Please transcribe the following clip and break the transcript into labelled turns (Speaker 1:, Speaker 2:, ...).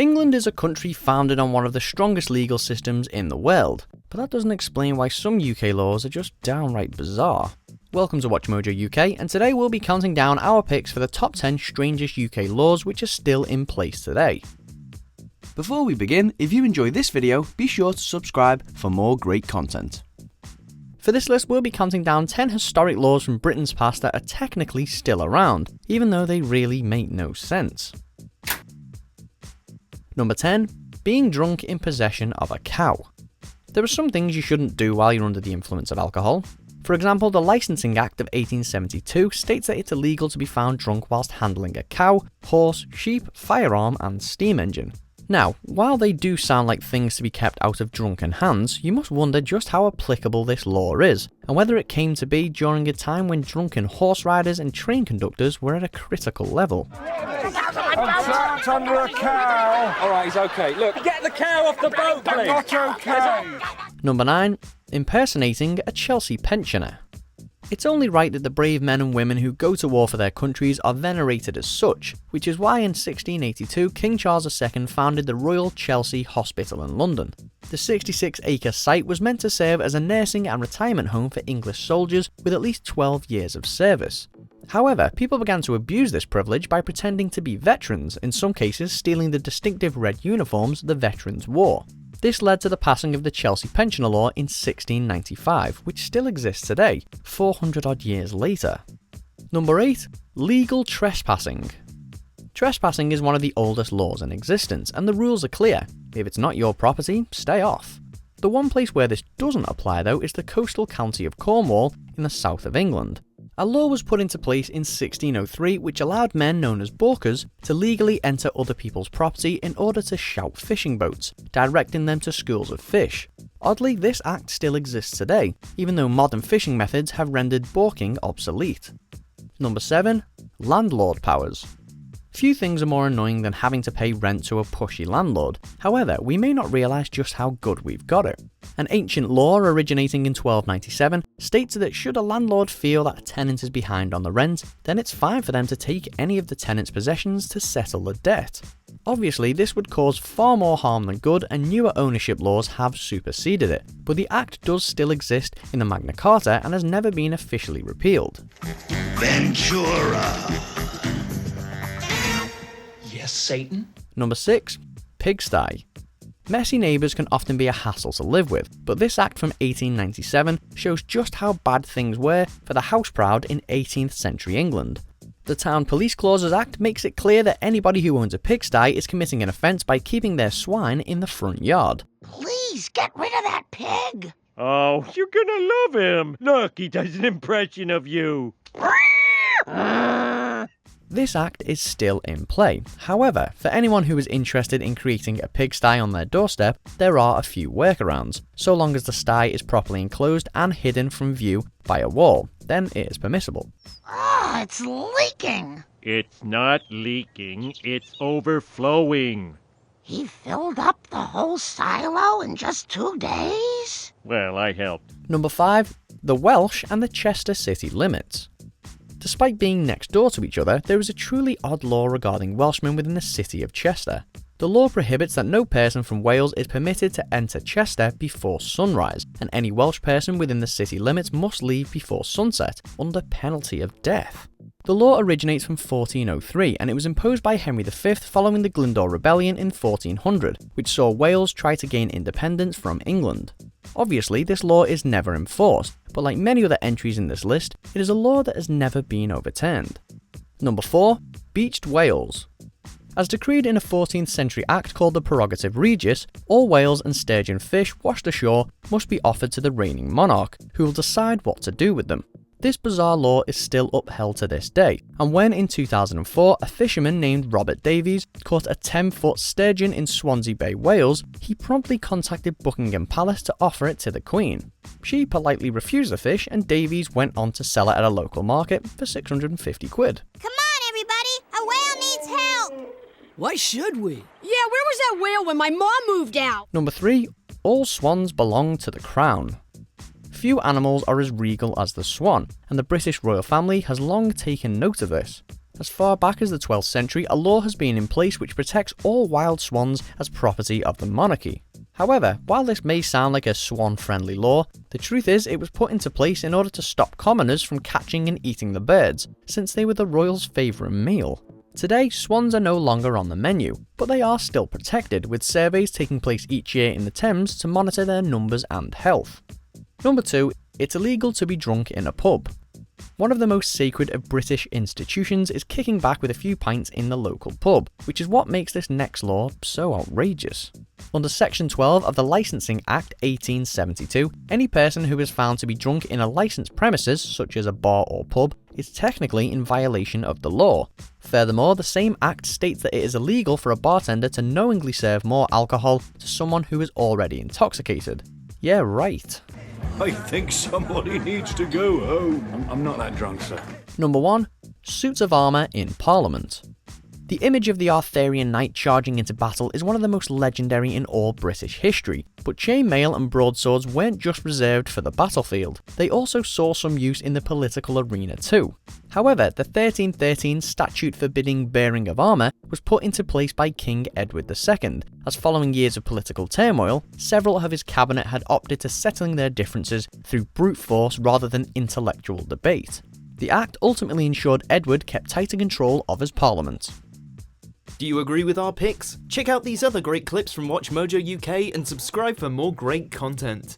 Speaker 1: England is a country founded on one of the strongest legal systems in the world, but that doesn't explain why some UK laws are just downright bizarre. Welcome to WatchMojo UK, and today we'll be counting down our picks for the top 10 strangest UK laws which are still in place today. Before we begin, if you enjoyed this video, be sure to subscribe for more great content. For this list, we'll be counting down 10 historic laws from Britain's past that are technically still around, even though they really make no sense. Number 10. Being drunk in possession of a cow. There are some things you shouldn't do while you're under the influence of alcohol. For example, the Licensing Act of 1872 states that it's illegal to be found drunk whilst handling a cow, horse, sheep, firearm and steam engine. Now, while they do sound like things to be kept out of drunken hands, you must wonder just how applicable this law is, and whether it came to be during a time when drunken horse riders and train conductors were at a critical level.
Speaker 2: I'm trapped under a cow!
Speaker 3: Alright, he's okay. Look, get the cow off the boat, please!
Speaker 2: Not okay!
Speaker 1: Number 9. Impersonating a Chelsea pensioner. It's only right that the brave men and women who go to war for their countries are venerated as such, which is why in 1682 King Charles II founded the Royal Chelsea Hospital in London. The 66-acre site was meant to serve as a nursing and retirement home for English soldiers with at least 12 years of service. However, people began to abuse this privilege by pretending to be veterans, in some cases stealing the distinctive red uniforms the veterans wore. This led to the passing of the Chelsea Pensioner Law in 1695, which still exists today, 400 odd years later. Number 8. Legal trespassing. Trespassing is one of the oldest laws in existence, and the rules are clear. If it's not your property, stay off. The one place where this doesn't apply though is the coastal county of Cornwall in the south of England. A law was put into place in 1603 which allowed men known as balkers to legally enter other people's property in order to shout fishing boats, directing them to schools of fish. Oddly, this act still exists today, even though modern fishing methods have rendered balking obsolete. Number 7. Landlord Powers. Few things are more annoying than having to pay rent to a pushy landlord. However, we may not realise just how good we've got it. An ancient law originating in 1297 states that should a landlord feel that a tenant is behind on the rent, then it's fine for them to take any of the tenant's possessions to settle the debt. Obviously, this would cause far more harm than good, and newer ownership laws have superseded it, but the act does still exist in the Magna Carta and has never been officially repealed.
Speaker 4: Ventura. Yes, Satan?
Speaker 1: Number 6. Pigsty. Messy neighbours can often be a hassle to live with, but this act from 1897 shows just how bad things were for the house-proud in 18th century England. The Town Police Clauses Act makes it clear that anybody who owns a pigsty is committing an offence by keeping their swine in the front yard.
Speaker 5: Please get rid of that pig!
Speaker 6: Oh, you're gonna love him! Look, he does an impression of you!
Speaker 1: This act is still in play. However, for anyone who is interested in creating a pigsty on their doorstep, there are a few workarounds. So long as the sty is properly enclosed and hidden from view by a wall, then it is permissible.
Speaker 5: Oh, it's leaking!
Speaker 6: It's not leaking, it's overflowing.
Speaker 5: He filled up the whole silo in just 2 days?
Speaker 6: Well, I helped.
Speaker 1: Number 5. The Welsh and the Chester city limits. Despite being next door to each other, there is a truly odd law regarding Welshmen within the city of Chester. The law prohibits that no person from Wales is permitted to enter Chester before sunrise, and any Welsh person within the city limits must leave before sunset, under penalty of death. The law originates from 1403, and it was imposed by Henry V following the Glyndŵr Rebellion in 1400, which saw Wales try to gain independence from England. Obviously, this law is never enforced, but like many other entries in this list, it is a law that has never been overturned. Number 4. Beached whales. As decreed in a 14th century act called the Prerogative Regis, all whales and sturgeon fish washed ashore must be offered to the reigning monarch, who will decide what to do with them. This bizarre law is still upheld to this day, and when in 2004 a fisherman named Robert Davies caught a 10-foot sturgeon in Swansea Bay, Wales, he promptly contacted Buckingham Palace to offer it to the Queen. She politely refused the fish, and Davies went on to sell it at a local market for 650 quid.
Speaker 7: Come on, everybody! A whale needs help!
Speaker 8: Why should we?
Speaker 9: Yeah, where was that whale when my mom moved out?
Speaker 1: Number 3. All swans belong to the Crown. Few animals are as regal as the swan, and the British royal family has long taken note of this. As far back as the 12th century, a law has been in place which protects all wild swans as property of the monarchy. However, while this may sound like a swan-friendly law, the truth is it was put into place in order to stop commoners from catching and eating the birds, since they were the royals' favourite meal. Today, swans are no longer on the menu, but they are still protected, with surveys taking place each year in the Thames to monitor their numbers and health. Number 2, it's illegal to be drunk in a pub. One of the most sacred of British institutions is kicking back with a few pints in the local pub, which is what makes this next law so outrageous. Under Section 12 of the Licensing Act 1872, any person who is found to be drunk in a licensed premises, such as a bar or pub, is technically in violation of the law. Furthermore, the same act states that it is illegal for a bartender to knowingly serve more alcohol to someone who is already intoxicated. Yeah, right.
Speaker 2: I think somebody needs to go home. I'm not that drunk, sir.
Speaker 1: Number 1. Suits of armour in Parliament. The image of the Arthurian knight charging into battle is one of the most legendary in all British history, but chainmail and broadswords weren't just reserved for the battlefield, they also saw some use in the political arena too. However, the 1313 statute forbidding bearing of armour was put into place by King Edward II, as following years of political turmoil, several of his cabinet had opted to settling their differences through brute force rather than intellectual debate. The act ultimately ensured Edward kept tighter control of his parliament.
Speaker 4: Do you agree with our picks? Check out these other great clips from WatchMojo UK and subscribe for more great content.